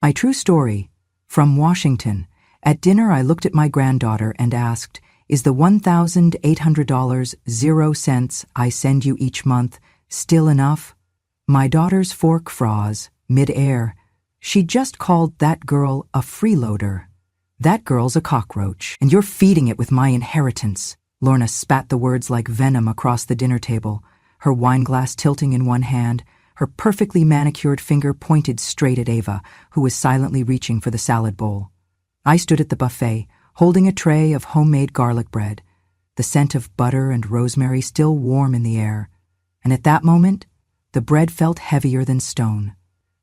My true story. From Washington. At dinner I looked at my granddaughter and asked, is the $1,800.00 I send you each month still enough? My daughter's fork froze, mid-air. She just called that girl a freeloader. That girl's a cockroach, and you're feeding it with my inheritance. Lorna spat the words like venom across the dinner table, her wineglass tilting in one hand, her perfectly manicured finger pointed straight at Ava, who was silently reaching for the salad bowl. I stood at the buffet, holding a tray of homemade garlic bread, the scent of butter and rosemary still warm in the air, and at that moment, the bread felt heavier than stone.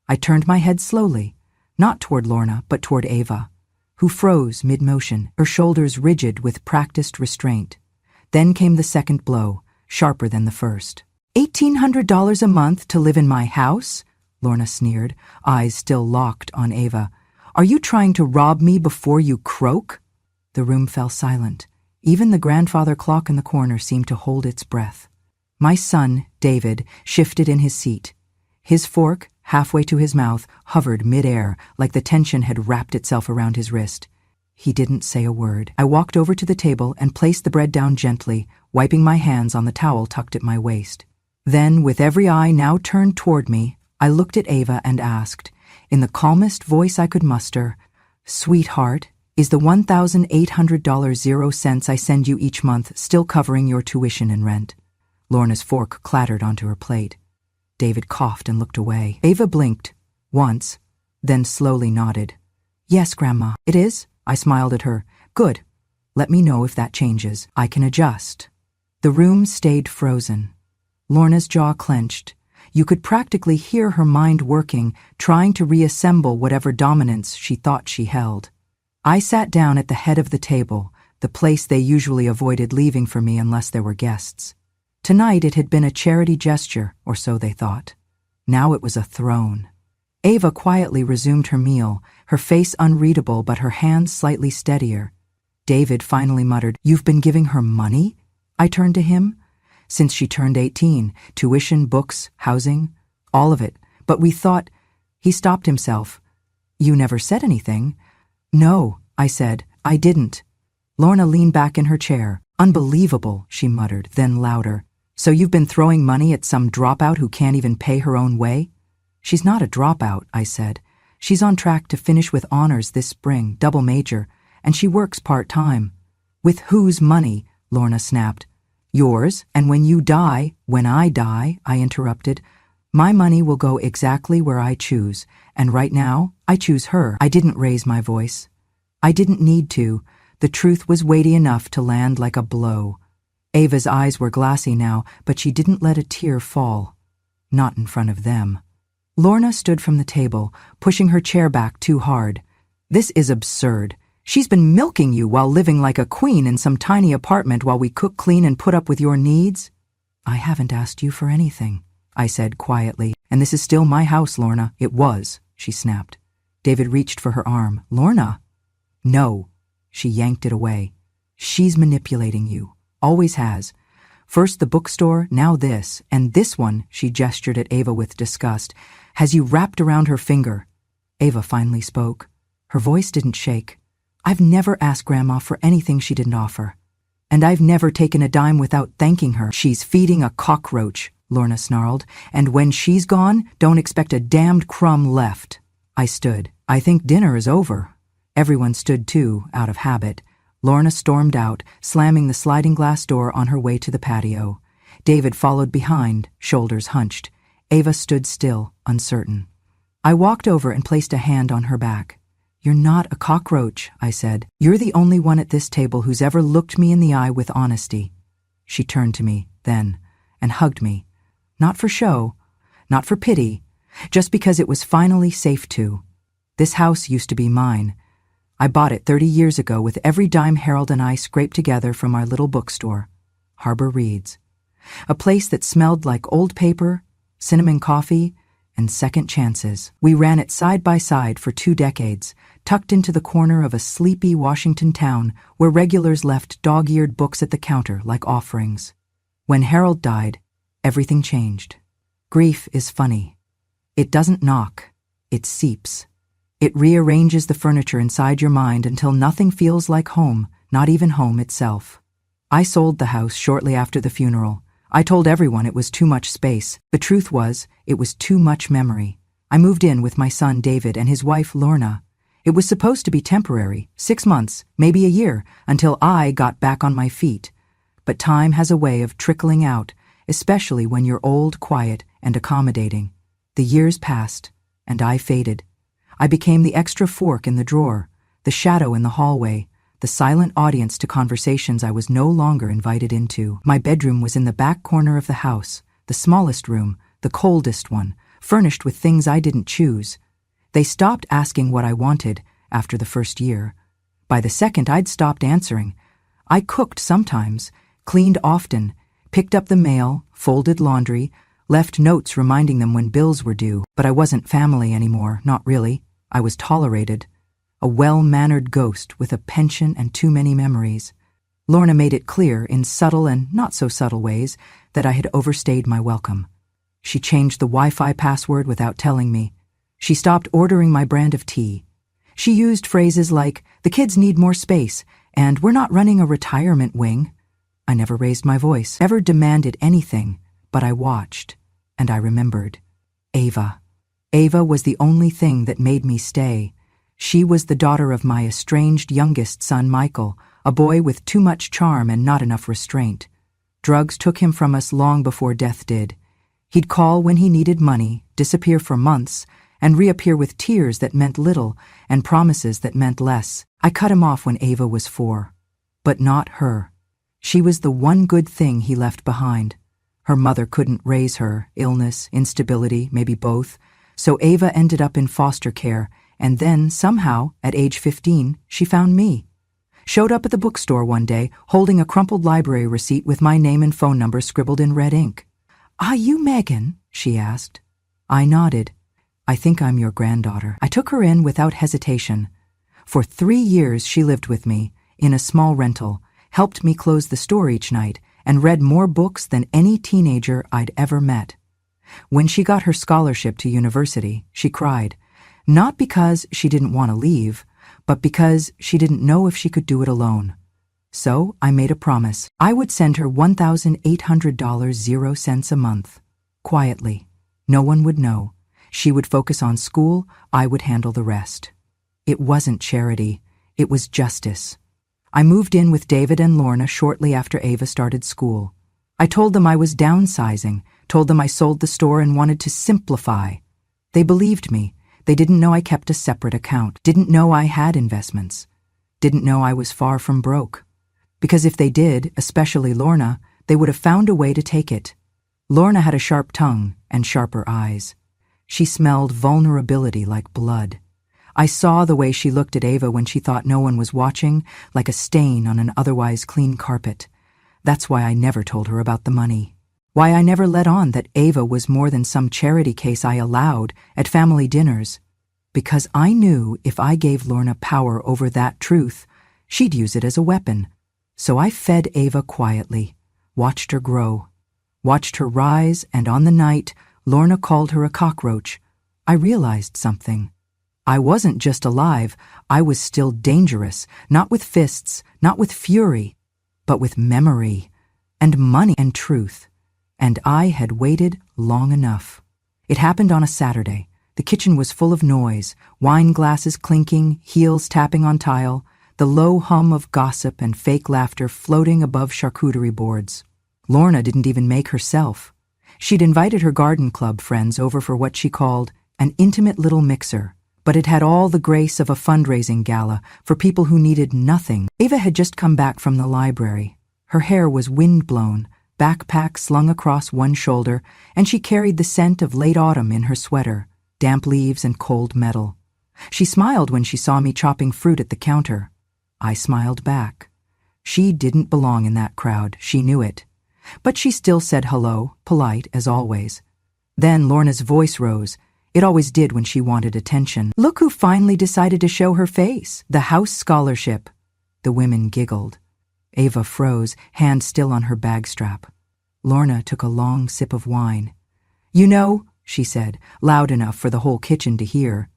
I turned my head slowly, not toward Lorna, but toward Ava, who froze mid-motion, her shoulders rigid with practiced restraint. Then came the second blow, sharper than the first. $1,800 a month to live in my house? Lorna sneered, eyes still locked on Ava. Are you trying to rob me before you croak? The room fell silent. Even the grandfather clock in the corner seemed to hold its breath. My son, David, shifted in his seat. His fork, halfway to his mouth, hovered mid-air like the tension had wrapped itself around his wrist. He didn't say a word. I walked over to the table and placed the bread down gently, wiping my hands on the towel tucked at my waist. Then, with every eye now turned toward me, I looked at Ava and asked, in the calmest voice I could muster, Sweetheart, is the $1,800.00 I send you each month still covering your tuition and rent? Lorna's fork clattered onto her plate. David coughed and looked away. Ava blinked, once, then slowly nodded. Yes, Grandma, it is. I smiled at her. Good. Let me know if that changes. I can adjust. The room stayed frozen. Lorna's jaw clenched. You could practically hear her mind working, trying to reassemble whatever dominance she thought she held. I sat down at the head of the table, the place they usually avoided leaving for me unless there were guests. Tonight it had been a charity gesture, or so they thought. Now it was a throne. Ava quietly resumed her meal, her face unreadable but her hands slightly steadier. David finally muttered, You've been giving her money? I turned to him. Since she turned 18, tuition, books, housing, all of it. But we thought... He stopped himself. You never said anything. No, I said, I didn't. Lorna leaned back in her chair. Unbelievable, she muttered, then louder. So you've been throwing money at some dropout who can't even pay her own way? She's not a dropout, I said. She's on track to finish with honors this spring, double major, and she works part-time. With whose money? Lorna snapped. Yours, and when I die, I interrupted, my money will go exactly where I choose, and right now, I choose her. I didn't raise my voice. I didn't need to. The truth was weighty enough to land like a blow. Ava's eyes were glassy now, but she didn't let a tear fall. Not in front of them. Lorna stood from the table, pushing her chair back too hard. This is absurd. She's been milking you while living like a queen in some tiny apartment while we cook, clean, and put up with your needs? I haven't asked you for anything, I said quietly. And this is still my house, Lorna. It was, she snapped. David reached for her arm. Lorna? No. She yanked it away. She's manipulating you. Always has. First the bookstore, now this, and this one, she gestured at Ava with disgust, has you wrapped around her finger. Ava finally spoke. Her voice didn't shake. I've never asked Grandma for anything she didn't offer. And I've never taken a dime without thanking her. She's feeding a cockroach, Lorna snarled, and when she's gone, don't expect a damned crumb left. I stood. I think dinner is over. Everyone stood too, out of habit. Lorna stormed out, slamming the sliding glass door on her way to the patio. David followed behind, shoulders hunched. Ava stood still, uncertain. I walked over and placed a hand on her back. You're not a cockroach, I said. You're the only one at this table who's ever looked me in the eye with honesty. She turned to me, then, and hugged me. Not for show, not for pity, just because it was finally safe to. This house used to be mine. I bought it 30 years ago with every dime Harold and I scraped together from our little bookstore, Harbor Reads. A place that smelled like old paper, cinnamon coffee, and second chances. We ran it side by side for 2 decades, tucked into the corner of a sleepy Washington town where regulars left dog-eared books at the counter like offerings. When Harold died, everything changed. Grief is funny. It doesn't knock, it seeps. It rearranges the furniture inside your mind until nothing feels like home, not even home itself. I sold the house shortly after the funeral. I told everyone it was too much space. The truth was, it was too much memory. I moved in with my son David and his wife Lorna. It was supposed to be temporary, 6 months, maybe a year, until I got back on my feet. But time has a way of trickling out, especially when you're old, quiet, and accommodating. The years passed, and I faded. I became the extra fork in the drawer, the shadow in the hallway, the silent audience to conversations I was no longer invited into. My bedroom was in the back corner of the house, the smallest room, the coldest one, furnished with things I didn't choose. They stopped asking what I wanted after the first year. By the second, I'd stopped answering. I cooked sometimes, cleaned often, picked up the mail, folded laundry, left notes reminding them when bills were due. But I wasn't family anymore, not really. I was tolerated. A well-mannered ghost with a pension and too many memories. Lorna made it clear in subtle and not-so-subtle ways that I had overstayed my welcome. She changed the Wi-Fi password without telling me. She stopped ordering my brand of tea. She used phrases like, "The kids need more space," and "We're not running a retirement wing." I never raised my voice, never demanded anything, but I watched, and I remembered. Ava. Ava was the only thing that made me stay. She was the daughter of my estranged youngest son, Michael, a boy with too much charm and not enough restraint. Drugs took him from us long before death did. He'd call when he needed money, disappear for months, and reappear with tears that meant little and promises that meant less. I cut him off when Ava was 4. But not her. She was the one good thing he left behind. Her mother couldn't raise her, illness, instability, maybe both, so Ava ended up in foster care, and then, somehow, at age 15, she found me. Showed up at the bookstore one day, holding a crumpled library receipt with my name and phone number scribbled in red ink. "Are you Megan?" she asked. I nodded. "I think I'm your granddaughter." I took her in without hesitation. For 3 years she lived with me, in a small rental, helped me close the store each night, and read more books than any teenager I'd ever met. When she got her scholarship to university, she cried. Not because she didn't want to leave, but because she didn't know if she could do it alone. So I made a promise. I would send her $1,800 0 cents a month. Quietly. No one would know. She would focus on school, I would handle the rest. It wasn't charity. It was justice. I moved in with David and Lorna shortly after Ava started school. I told them I was downsizing, told them I sold the store and wanted to simplify. They believed me. They didn't know I kept a separate account, didn't know I had investments, didn't know I was far from broke. Because if they did, especially Lorna, they would have found a way to take it. Lorna had a sharp tongue and sharper eyes. She smelled vulnerability like blood. I saw the way she looked at Ava when she thought no one was watching, like a stain on an otherwise clean carpet. That's why I never told her about the money. Why I never let on that Ava was more than some charity case I allowed at family dinners. Because I knew if I gave Lorna power over that truth, she'd use it as a weapon. So I fed Ava quietly, watched her grow, watched her rise, and on the night Lorna called her a cockroach, I realized something. I wasn't just alive, I was still dangerous, not with fists, not with fury, but with memory, and money and truth. And I had waited long enough. It happened on a Saturday. The kitchen was full of noise, wine glasses clinking, heels tapping on tile, the low hum of gossip and fake laughter floating above charcuterie boards. Lorna didn't even make herself. She'd invited her garden club friends over for what she called an intimate little mixer, but it had all the grace of a fundraising gala for people who needed nothing. Ava had just come back from the library. Her hair was wind-blown, backpack slung across one shoulder, and she carried the scent of late autumn in her sweater, damp leaves and cold metal. She smiled when she saw me chopping fruit at the counter. I smiled back. She didn't belong in that crowd, she knew it. But she still said hello, polite as always. Then Lorna's voice rose. It always did when she wanted attention. "Look who finally decided to show her face. The house scholarship." The women giggled. Ava froze, hand still on her bag strap. Lorna took a long sip of wine. "You know," she said, loud enough for the whole kitchen to hear,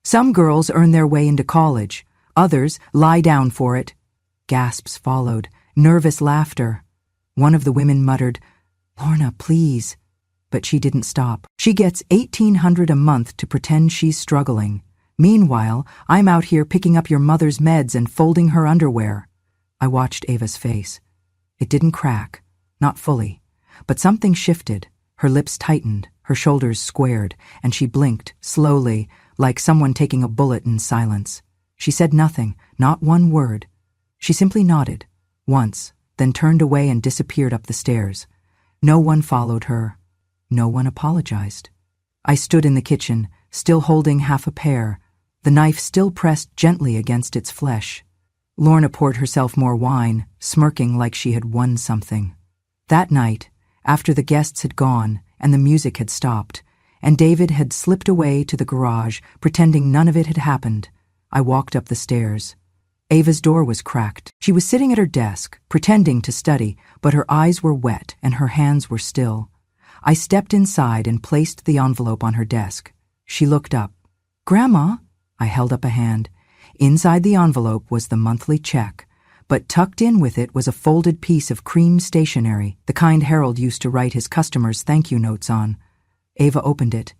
Some girls earn their way into college. Others lie down for it. Gasps followed, nervous laughter. One of the women muttered, "Lorna, please." But she didn't stop. She gets $1,800 a month to pretend she's struggling. Meanwhile, I'm out here picking up your mother's meds and folding her underwear. I watched Ava's face. It didn't crack, not fully, but something shifted. Her lips tightened, her shoulders squared, and she blinked, slowly, like someone taking a bullet in silence. She said nothing, not one word. She simply nodded, once, then turned away and disappeared up the stairs. No one followed her. No one apologized. I stood in the kitchen, still holding half a pear, the knife still pressed gently against its flesh. Lorna poured herself more wine, smirking like she had won something. That night, after the guests had gone and the music had stopped, and David had slipped away to the garage, pretending none of it had happened, I walked up the stairs. Ava's door was cracked. She was sitting at her desk, pretending to study, but her eyes were wet and her hands were still. I stepped inside and placed the envelope on her desk. She looked up. "Grandma?" I held up a hand. Inside the envelope was the monthly check, but tucked in with it was a folded piece of cream stationery, the kind Harold used to write his customers' thank you notes on. Ava opened it.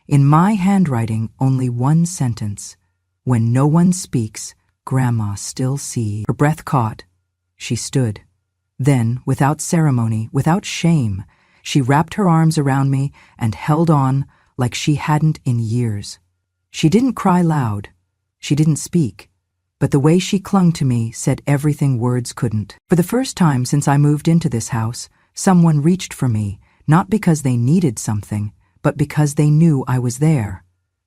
In my handwriting, only one sentence. "When no one speaks, Grandma still sees." Her breath caught. She stood. Then, without ceremony, without shame, she wrapped her arms around me and held on like she hadn't in years. She didn't cry loud. She didn't speak. But the way she clung to me said everything words couldn't. For the first time since I moved into this house, someone reached for me, not because they needed something, but because they knew I was there.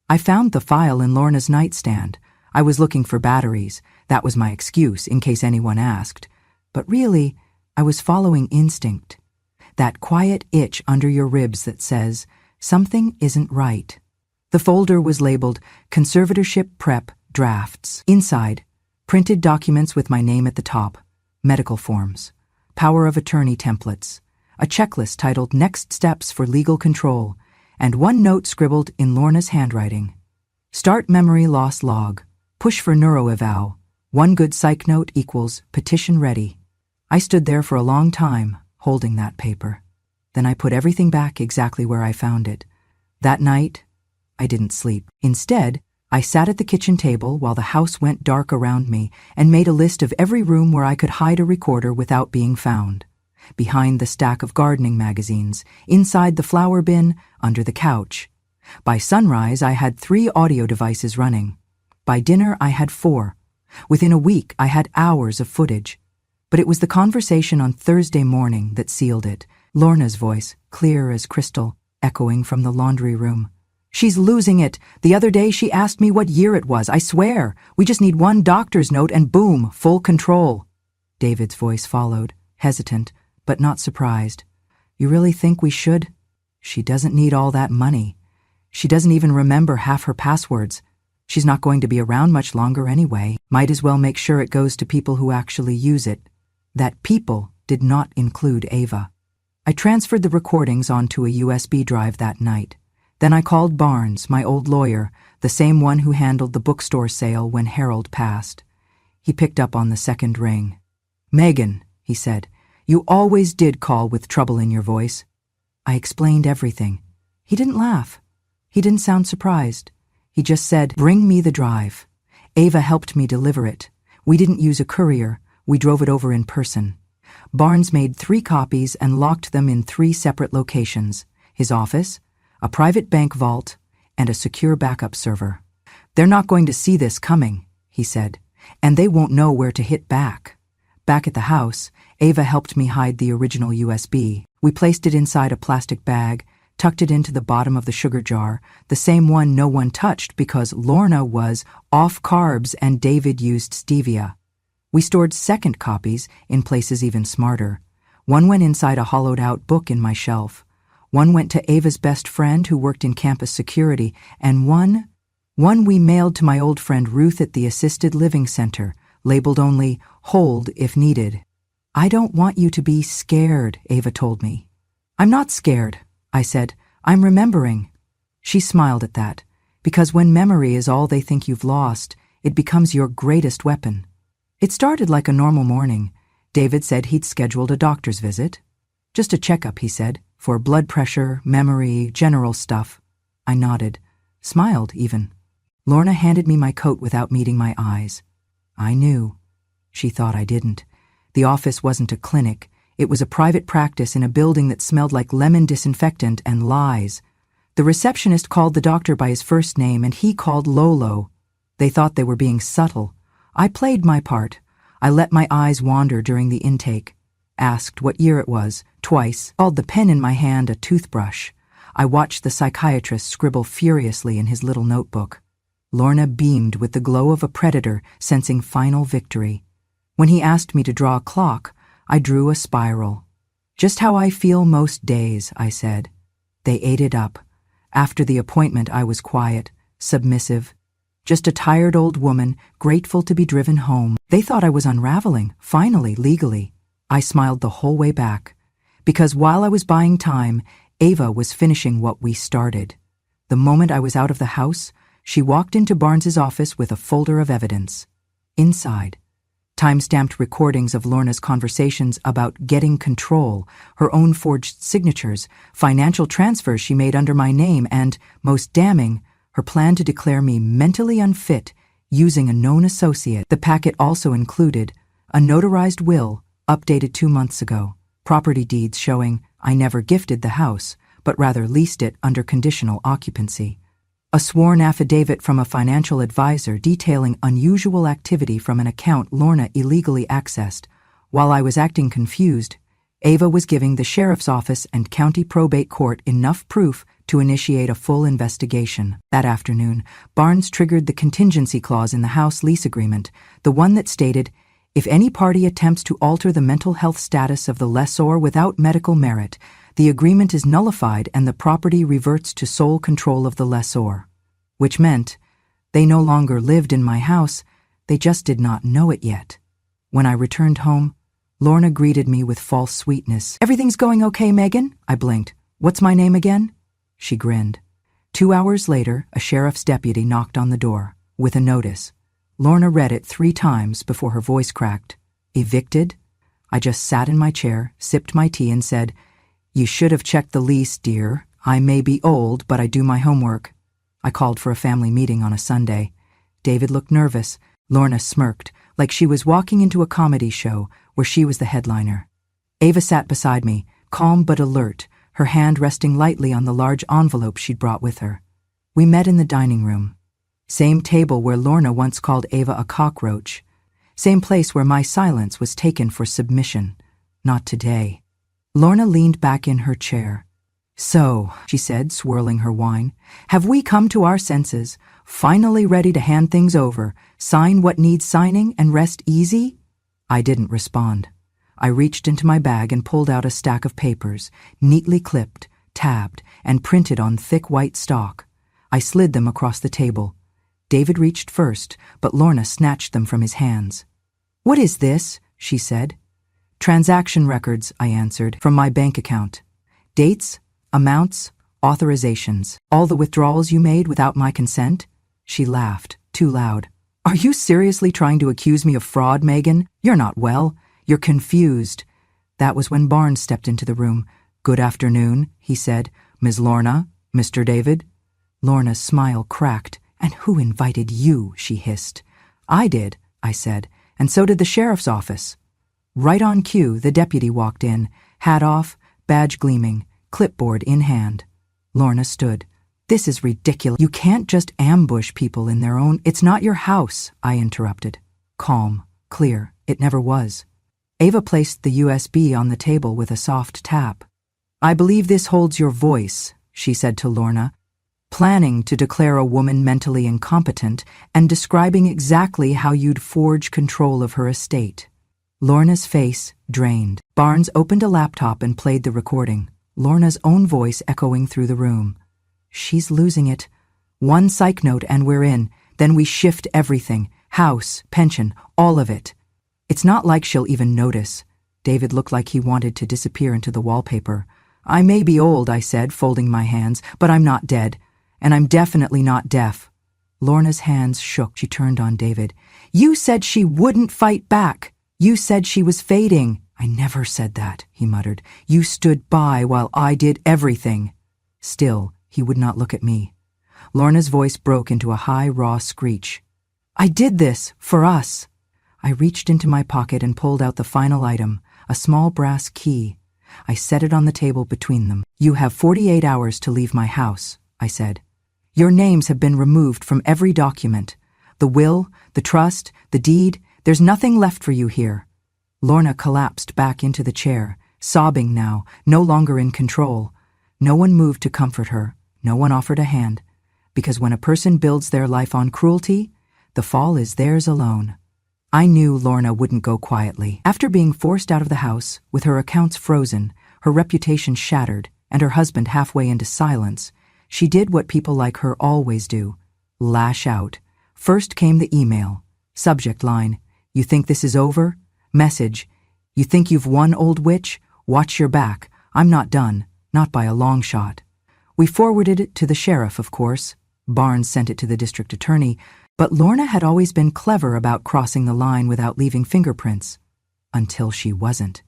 I found the file in Lorna's nightstand. I was looking for batteries. That was my excuse, in case anyone asked. But really, I was following instinct. That quiet itch under your ribs that says, something isn't right. The folder was labeled Conservatorship Prep Drafts. Inside, printed documents with my name at the top, medical forms, power of attorney templates, a checklist titled Next Steps for Legal Control, and one note scribbled in Lorna's handwriting. Start memory loss log. Push for neuroeval. One good psych note equals petition ready. I stood there for a long time, holding that paper. Then I put everything back exactly where I found it. That night, I didn't sleep. Instead, I sat at the kitchen table while the house went dark around me and made a list of every room where I could hide a recorder without being found. Behind the stack of gardening magazines, inside the flower bin, under the couch. By sunrise, I had 3 audio devices running. By dinner, I had 4. Within a week, I had hours of footage. But it was the conversation on Thursday morning that sealed it. Lorna's voice, clear as crystal, echoing from the laundry room. "She's losing it. The other day she asked me what year it was. I swear. We just need one doctor's note and boom, full control." David's voice followed, hesitant, but not surprised. "You really think we should? She doesn't need all that money. She doesn't even remember half her passwords. She's not going to be around much longer anyway. Might as well make sure it goes to people who actually use it." That people did not include Ava. I transferred the recordings onto a USB drive that night. Then I called Barnes, my old lawyer, the same one who handled the bookstore sale when Harold passed. He picked up on the second ring. "Megan," he said, "you always did call with trouble in your voice." I explained everything. He didn't laugh. He didn't sound surprised. He just said, "Bring me the drive." Ava helped me deliver it. We didn't use a courier. We drove it over in person. Barnes made 3 copies and locked them in 3 separate locations: his office, a private bank vault, and a secure backup server. "They're not going to see this coming," he said, "and they won't know where to hit back." Back at the house, Ava helped me hide the original USB. We placed it inside a plastic bag, tucked it into the bottom of the sugar jar, the same one no one touched because Lorna was off carbs and David used stevia. We stored second copies in places even smarter. One went inside a hollowed-out book in my shelf. One went to Ava's best friend who worked in campus security, and one we mailed to my old friend Ruth at the assisted living center, labeled only, "Hold if needed." "I don't want you to be scared," Ava told me. "I'm not scared," I said. "I'm remembering." She smiled at that, Because when memory is all they think you've lost, it becomes your greatest weapon. It started like a normal morning. David said he'd scheduled a doctor's visit. Just a checkup, he said, for blood pressure, memory, general stuff. I nodded, smiled even. Lorna handed me my coat without meeting my eyes. I knew. She thought I didn't. The office wasn't a clinic. It was a private practice in a building that smelled like lemon disinfectant and lies. The receptionist called the doctor by his first name and he called Lolo. They thought they were being subtle. I played my part. I let my eyes wander during the intake. Asked what year it was, twice, called the pen in my hand a toothbrush. I watched the psychiatrist scribble furiously in his little notebook. Lorna beamed with the glow of a predator sensing final victory. When he asked me to draw a clock, I drew a spiral. Just how I feel most days, I said. They ate it up. After the appointment, I was quiet, submissive. Just a tired old woman, grateful to be driven home. They thought I was unraveling, finally, legally. I smiled the whole way back. Because while I was buying time, Ava was finishing what we started. The moment I was out of the house, she walked into Barnes's office with a folder of evidence. Inside, time-stamped recordings of Lorna's conversations about getting control, her own forged signatures, financial transfers she made under my name, and, most damning, her plan to declare me mentally unfit using a known associate. The packet also included a notarized will updated 2 months ago, property deeds showing I never gifted the house, but rather leased it under conditional occupancy, a sworn affidavit from a financial advisor detailing unusual activity from an account Lorna illegally accessed. While I was acting confused, Ava was giving the sheriff's office and county probate court enough proof to initiate a full investigation. That afternoon, Barnes triggered the contingency clause in the house lease agreement, the one that stated, if any party attempts to alter the mental health status of the lessor without medical merit, the agreement is nullified and the property reverts to sole control of the lessor. Which meant, they no longer lived in my house, they just did not know it yet. When I returned home, Lorna greeted me with false sweetness. Everything's going okay, Megan? I blinked. What's my name again? She grinned. 2 hours later, a sheriff's deputy knocked on the door, with a notice. Lorna read it 3 times before her voice cracked. Evicted? I just sat in my chair, sipped my tea, and said, You should have checked the lease, dear. I may be old, but I do my homework. I called for a family meeting on a Sunday. David looked nervous. Lorna smirked, like she was walking into a comedy show where she was the headliner. Ava sat beside me, calm but alert, her hand resting lightly on the large envelope she'd brought with her. We met in the dining room. Same table where Lorna once called Ava a cockroach. Same place where my silence was taken for submission. Not today. Lorna leaned back in her chair. So, she said, swirling her wine, have we come to our senses, finally ready to hand things over, sign what needs signing, and rest easy? I didn't respond. I reached into my bag and pulled out a stack of papers, neatly clipped, tabbed, and printed on thick white stock. I slid them across the table. David reached first, but Lorna snatched them from his hands. What is this? She said. Transaction records, I answered, from my bank account. Dates, amounts, authorizations, all the withdrawals you made without my consent? She laughed, too loud. Are you seriously trying to accuse me of fraud, Megan? You're not well. You're confused. That was when Barnes stepped into the room. Good afternoon, he said. Ms. Lorna, Mr. David. Lorna's smile cracked. And who invited you? She hissed. I did, I said, and so did the sheriff's office. Right on cue, the deputy walked in, hat off, badge gleaming, clipboard in hand. Lorna stood. This is ridiculous. You can't just ambush people in their own— It's not your house, I interrupted. Calm, clear, it never was. Ava placed the USB on the table with a soft tap. I believe this holds your voice, she said to Lorna, planning to declare a woman mentally incompetent and describing exactly how you'd forge control of her estate. Lorna's face drained. Barnes opened a laptop and played the recording, Lorna's own voice echoing through the room. She's losing it. One psych note and we're in. Then we shift everything. House, pension, all of it. It's not like she'll even notice. David looked like he wanted to disappear into the wallpaper. I may be old, I said, folding my hands, but I'm not dead. and I'm definitely not deaf. Lorna's hands shook. She turned on David. You said she wouldn't fight back. You said she was fading. I never said that, he muttered. You stood by while I did everything. Still, he would not look at me. Lorna's voice broke into a high, raw screech. I did this for us. I reached into my pocket and pulled out the final item, a small brass key. I set it on the table between them. You have 48 hours to leave my house, I said. Your names have been removed from every document. The will, the trust, the deed, there's nothing left for you here. Lorna collapsed back into the chair, sobbing now, no longer in control. No one moved to comfort her. No one offered a hand. Because when a person builds their life on cruelty, the fall is theirs alone. I knew Lorna wouldn't go quietly. After being forced out of the house, with her accounts frozen, her reputation shattered, and her husband halfway into silence, she did what people like her always do, lash out. First came the email. Subject line, you think this is over? Message, you think you've won, old witch? Watch your back. I'm not done, not by a long shot. We forwarded it to the sheriff, of course. Barnes sent it to the district attorney, but Lorna had always been clever about crossing the line without leaving fingerprints. Until she wasn't.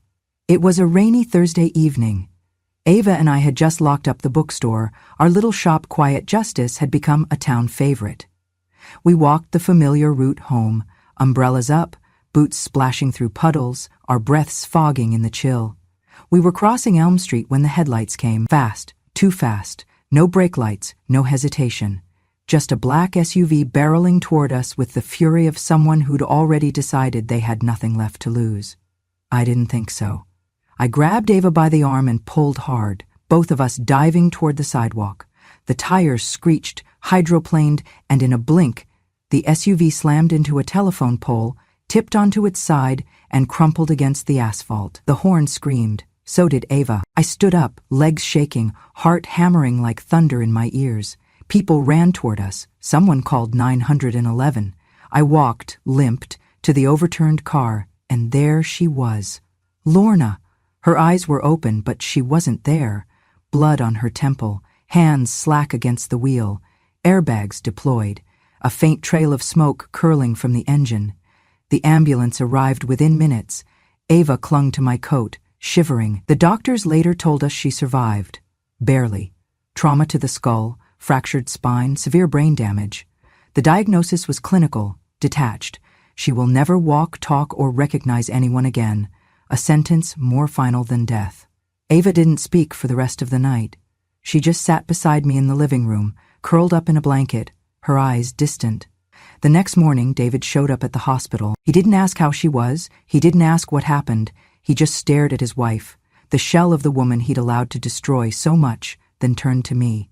It was a rainy Thursday evening. Ava and I had just locked up the bookstore. Our little shop, Quiet Justice, had become a town favorite. We walked the familiar route home, umbrellas up, boots splashing through puddles, our breaths fogging in the chill. We were crossing Elm Street when the headlights came. Fast, too fast, no brake lights, no hesitation. Just a black SUV barreling toward us with the fury of someone who'd already decided they had nothing left to lose. I didn't think so. I grabbed Ava by the arm and pulled hard, both of us diving toward the sidewalk. The tires screeched, hydroplaned, and in a blink, the SUV slammed into a telephone pole, tipped onto its side, and crumpled against the asphalt. The horn screamed. So did Ava. I stood up, legs shaking, heart hammering like thunder in my ears. People ran toward us. Someone called 911. I walked, limped, to the overturned car, and there she was. Lorna. Her eyes were open, but she wasn't there. Blood on her temple, hands slack against the wheel, airbags deployed, a faint trail of smoke curling from the engine. The ambulance arrived within minutes. Ava clung to my coat, shivering. The doctors later told us she survived. Barely. Trauma to the skull, fractured spine, severe brain damage. The diagnosis was clinical, detached. She will never walk, talk, or recognize anyone again. A sentence more final than death. Ava didn't speak for the rest of the night. She just sat beside me in the living room, curled up in a blanket, her eyes distant. The next morning, David showed up at the hospital. He didn't ask how she was. He didn't ask what happened. He just stared at his wife, the shell of the woman he'd allowed to destroy so much, then turned to me.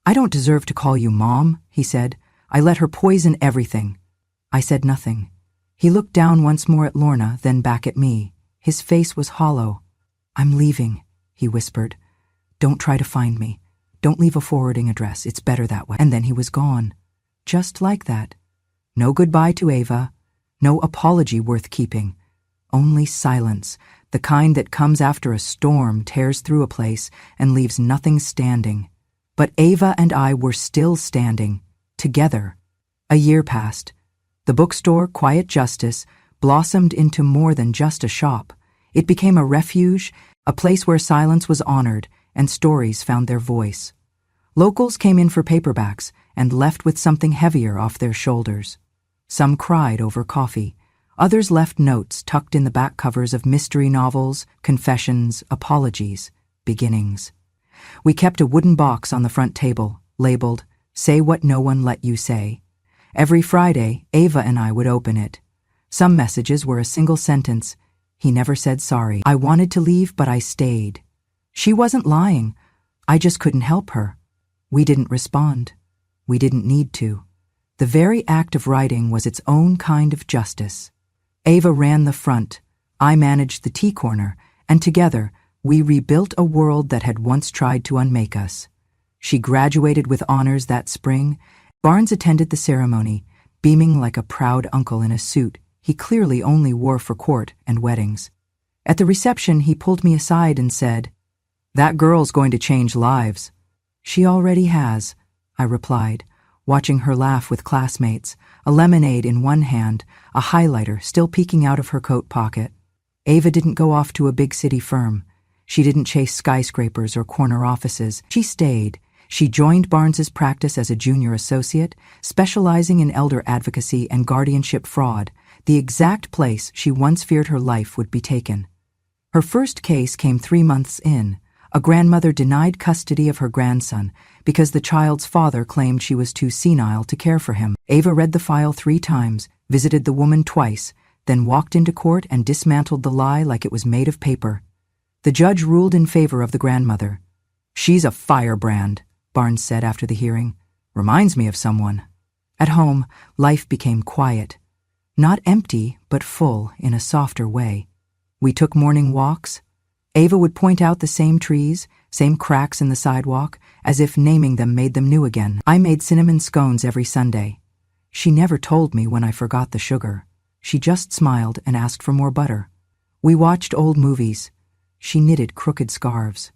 I don't deserve to call you Mom, he said. I let her poison everything. I said nothing. He looked down once more at Lorna, then back at me. His face was hollow. I'm leaving, he whispered. Don't try to find me. Don't leave a forwarding address. It's better that way. And then he was gone. Just like that. No goodbye to Ava. No apology worth keeping. Only silence, the kind that comes after a storm tears through a place and leaves nothing standing. But Ava and I were still standing, together. A year passed. The bookstore, Quiet Justice, blossomed into more than just a shop. It became a refuge, a place where silence was honored and stories found their voice. Locals came in for paperbacks and left with something heavier off their shoulders. Some cried over coffee. Others left notes tucked in the back covers of mystery novels, confessions, apologies, beginnings. We kept a wooden box on the front table, labeled, "Say What No One Let You Say." Every Friday, Ava and I would open it. Some messages were a single sentence. He never said sorry. I wanted to leave, but I stayed. She wasn't lying. I just couldn't help her. We didn't respond. We didn't need to. The very act of writing was its own kind of justice. Ava ran the front. I managed the tea corner, and together, we rebuilt a world that had once tried to unmake us. She graduated with honors that spring. Barnes attended the ceremony, beaming like a proud uncle in a suit he clearly only wore for court and weddings. At the reception, he pulled me aside and said, "That girl's going to change lives." "She already has," I replied, watching her laugh with classmates, a lemonade in one hand, a highlighter still peeking out of her coat pocket. Ava didn't go off to a big city firm. She didn't chase skyscrapers or corner offices. She stayed. She joined Barnes's practice as a junior associate, specializing in elder advocacy and guardianship fraud, the exact place she once feared her life would be taken. Her first case came 3 months in. A grandmother denied custody of her grandson because the child's father claimed she was too senile to care for him. Ava read the file 3 times, visited the woman twice, then walked into court and dismantled the lie like it was made of paper. The judge ruled in favor of the grandmother. "She's a firebrand," Barnes said after the hearing. "Reminds me of someone." At home, life became quiet. Not empty, but full in a softer way. We took morning walks. Ava would point out the same trees, same cracks in the sidewalk, as if naming them made them new again. I made cinnamon scones every Sunday. She never told me when I forgot the sugar. She just smiled and asked for more butter. We watched old movies. She knitted crooked scarves.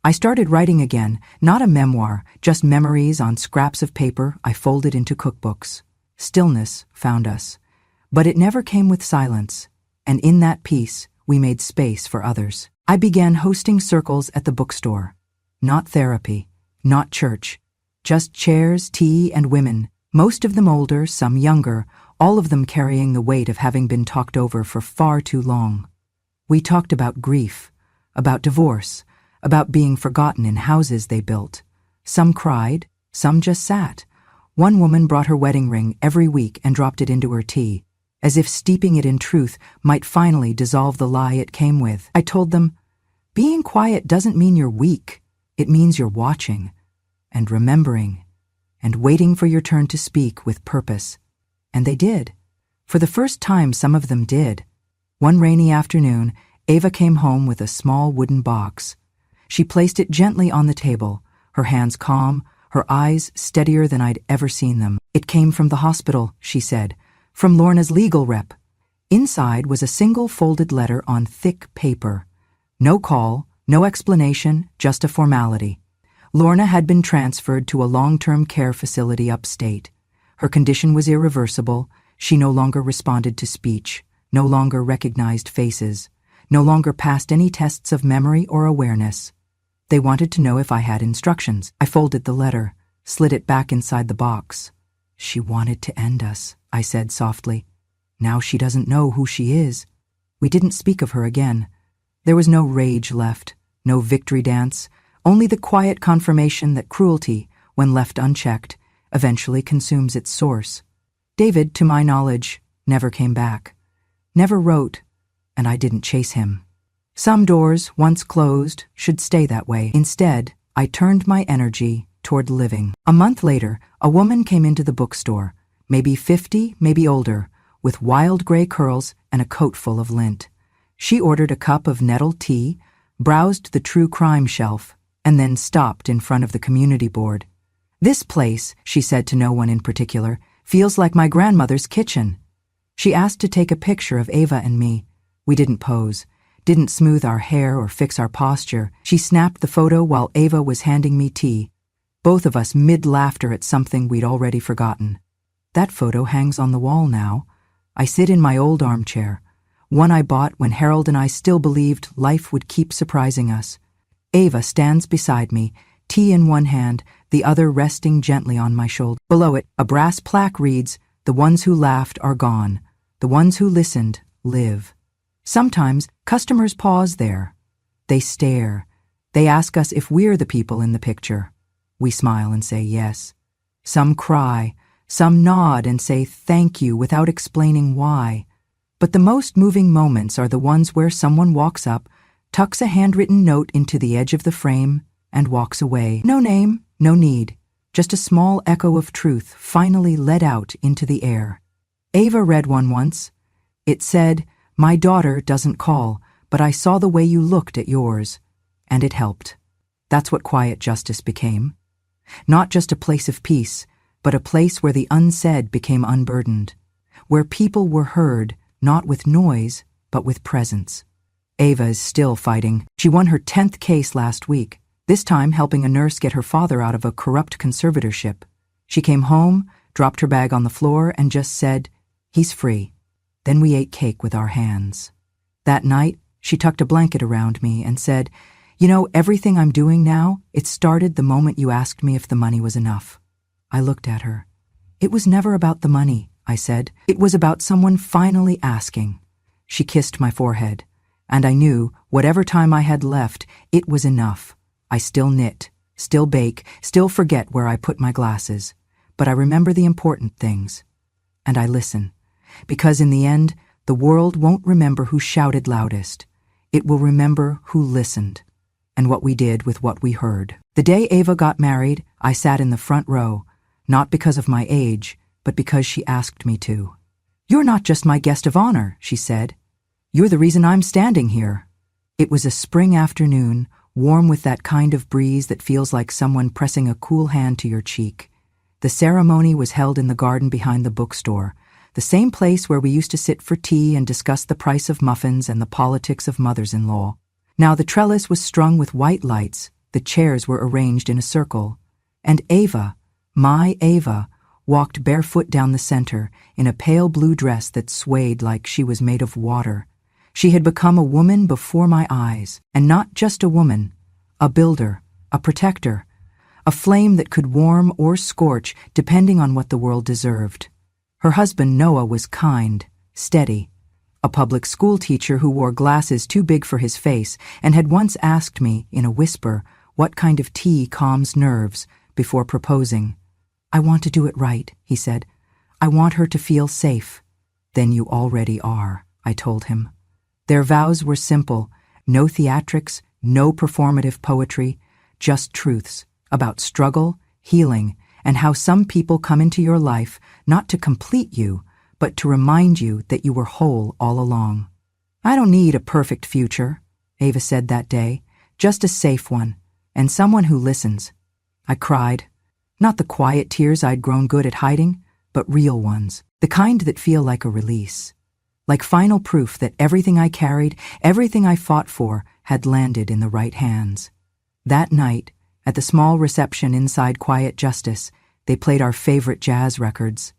I started writing again, not a memoir, just memories on scraps of paper I folded into cookbooks. Stillness found us. But it never came with silence, and in that peace, we made space for others. I began hosting circles at the bookstore. Not therapy, not church, just chairs, tea, and women, most of them older, some younger, all of them carrying the weight of having been talked over for far too long. We talked about grief, about divorce, about being forgotten in houses they built. Some cried, some just sat. One woman brought her wedding ring every week and dropped it into her tea, as if steeping it in truth might finally dissolve the lie it came with. I told them, being quiet doesn't mean you're weak. It means you're watching, and remembering, and waiting for your turn to speak with purpose. And they did. For the first time, some of them did. One rainy afternoon, Ava came home with a small wooden box. She placed it gently on the table, her hands calm, her eyes steadier than I'd ever seen them. "It came from the hospital," she said, "from Lorna's legal rep." Inside was a single folded letter on thick paper. No call, no explanation, just a formality. Lorna had been transferred to a long-term care facility upstate. Her condition was irreversible. She no longer responded to speech, no longer recognized faces, no longer passed any tests of memory or awareness. They wanted to know if I had instructions. I folded the letter, slid it back inside the box. "She wanted to end us," I said softly. "Now she doesn't know who she is." We didn't speak of her again. There was no rage left, no victory dance, only the quiet confirmation that cruelty, when left unchecked, eventually consumes its source. David, to my knowledge, never came back, never wrote, and I didn't chase him. Some doors, once closed, should stay that way. Instead, I turned my energy toward living. A month later, a woman came into the bookstore, maybe 50, maybe older, with wild gray curls and a coat full of lint. She ordered a cup of nettle tea, browsed the true crime shelf, and then stopped in front of the community board. "This place," she said to no one in particular, "feels like my grandmother's kitchen." She asked to take a picture of Ava and me. We didn't pose, didn't smooth our hair or fix our posture. She snapped the photo while Ava was handing me tea, both of us mid-laughter at something we'd already forgotten. That photo hangs on the wall now. I sit in my old armchair, one I bought when Harold and I still believed life would keep surprising us. Ava stands beside me, tea in one hand, the other resting gently on my shoulder. Below it, a brass plaque reads, "The ones who laughed are gone. The ones who listened live." Sometimes customers pause there. They stare. They ask us if we're the people in the picture. We smile and say yes. Some cry. Some nod and say thank you without explaining why. But the most moving moments are the ones where someone walks up, tucks a handwritten note into the edge of the frame, and walks away. No name, no need. Just a small echo of truth finally let out into the air. Ava read one once. It said, "My daughter doesn't call, but I saw the way you looked at yours." And it helped. That's what quiet justice became. Not just a place of peace, but a place where the unsaid became unburdened, where people were heard, not with noise, but with presence. Ava is still fighting. She won her 10th case last week, this time helping a nurse get her father out of a corrupt conservatorship. She came home, dropped her bag on the floor, and just said, "He's free." Then we ate cake with our hands. That night, she tucked a blanket around me and said, "You know, everything I'm doing now, it started the moment you asked me if the money was enough." I looked at her. "It was never about the money," I said. "It was about someone finally asking." She kissed my forehead, and I knew, whatever time I had left, it was enough. I still knit, still bake, still forget where I put my glasses, but I remember the important things. And I listen, because in the end, the world won't remember who shouted loudest. It will remember who listened, and what we did with what we heard. The day Ava got married, I sat in the front row, not because of my age, but because she asked me to. "You're not just my guest of honor," she said. "You're the reason I'm standing here." It was a spring afternoon, warm with that kind of breeze that feels like someone pressing a cool hand to your cheek. The ceremony was held in the garden behind the bookstore, the same place where we used to sit for tea and discuss the price of muffins and the politics of mothers-in-law. Now the trellis was strung with white lights, the chairs were arranged in a circle, and Ava, my Ava, walked barefoot down the center in a pale blue dress that swayed like she was made of water. She had become a woman before my eyes, and not just a woman, a builder, a protector, a flame that could warm or scorch depending on what the world deserved. Her husband Noah was kind, steady, a public school teacher who wore glasses too big for his face and had once asked me, in a whisper, what kind of tea calms nerves, before proposing. "I want to do it right," he said. "I want her to feel safe." "Then you already are," I told him. Their vows were simple, no theatrics, no performative poetry, just truths about struggle, healing, and how some people come into your life not to complete you, but to remind you that you were whole all along. "I don't need a perfect future," Ava said that day, "just a safe one, and someone who listens." I cried. Not the quiet tears I'd grown good at hiding, but real ones, the kind that feel like a release. Like final proof that everything I carried, everything I fought for, had landed in the right hands. That night, at the small reception inside Quiet Justice, they played our favorite jazz records.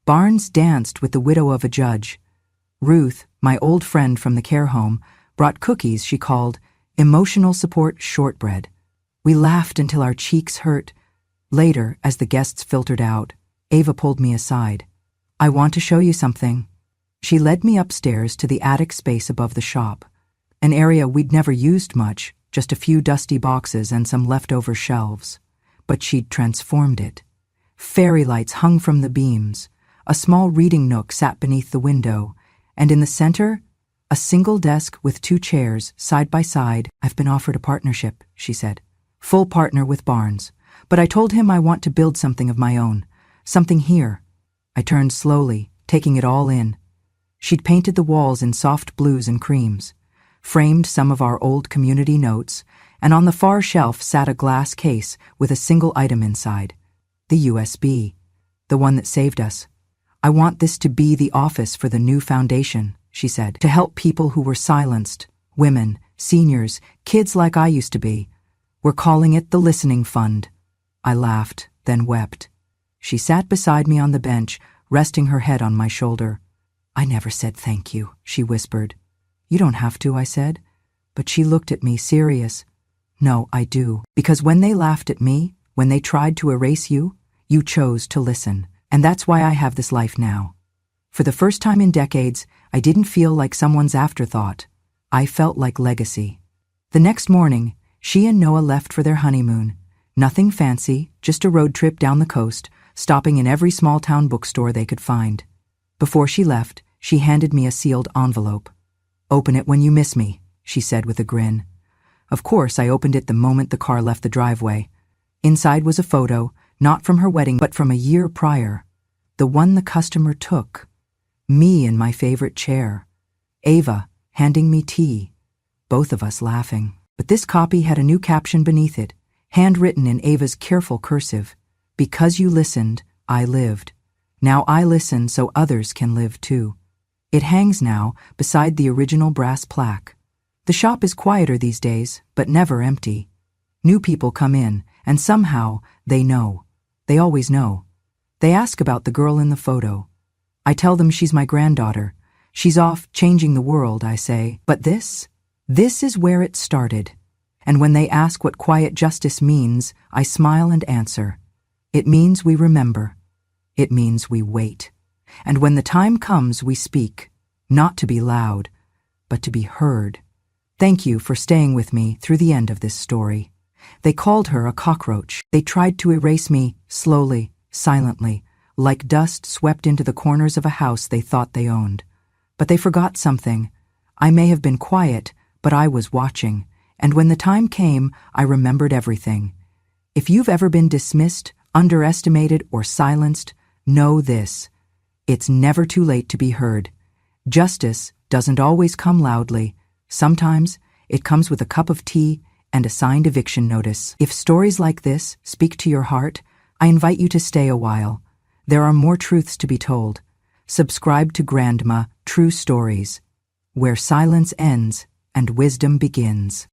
Barnes danced with the widow of a judge. Ruth, my old friend from the care home, brought cookies she called emotional support shortbread. We laughed until our cheeks hurt. Later, as the guests filtered out, Ava pulled me aside. "I want to show you something." She led me upstairs to the attic space above the shop, an area we'd never used much, just a few dusty boxes and some leftover shelves. But she'd transformed it. Fairy lights hung from the beams, a small reading nook sat beneath the window, and in the center, a single desk with 2 chairs, side by side. "I've been offered a partnership," she said. "Full partner with Barnes. But I told him I want to build something of my own, something here." I turned slowly, taking it all in. She'd painted the walls in soft blues and creams, framed some of our old community notes, and on the far shelf sat a glass case with a single item inside, the USB, the one that saved us. "I want this to be the office for the new foundation," she said, "to help people who were silenced, women, seniors, kids like I used to be. We're calling it the Listening Fund." I laughed, then wept. She sat beside me on the bench, resting her head on my shoulder. "I never said thank you," she whispered. "You don't have to," I said. But she looked at me, serious. "No, I do. Because when they laughed at me, when they tried to erase you, you chose to listen. And that's why I have this life now. For the first time in decades, I didn't feel like someone's afterthought. I felt like legacy." The next morning, she and Noah left for their honeymoon. Nothing fancy, just a road trip down the coast, stopping in every small-town bookstore they could find. Before she left, she handed me a sealed envelope. "Open it when you miss me," she said with a grin. Of course, I opened it the moment the car left the driveway. Inside was a photo, not from her wedding, but from a year prior. The one the customer took. Me in my favorite chair. Ava, handing me tea. Both of us laughing. But this copy had a new caption beneath it, handwritten in Ava's careful cursive. "Because you listened, I lived. Now I listen so others can live too." It hangs now beside the original brass plaque. The shop is quieter these days, but never empty. New people come in, and somehow they know. They always know. They ask about the girl in the photo. I tell them she's my granddaughter. She's off changing the world, I say. But this is where it started. And when they ask what quiet justice means, I smile and answer. It means we remember. It means we wait. And when the time comes, we speak, not to be loud, but to be heard. Thank you for staying with me through the end of this story. They called her a cockroach. They tried to erase me, slowly, silently, like dust swept into the corners of a house they thought they owned. But they forgot something. I may have been quiet, but I was watching, and when the time came, I remembered everything. If you've ever been dismissed, underestimated, or silenced, know this. It's never too late to be heard. Justice doesn't always come loudly. Sometimes it comes with a cup of tea and a signed eviction notice. If stories like this speak to your heart, I invite you to stay a while. There are more truths to be told. Subscribe to Grandma True Stories, where silence ends and wisdom begins.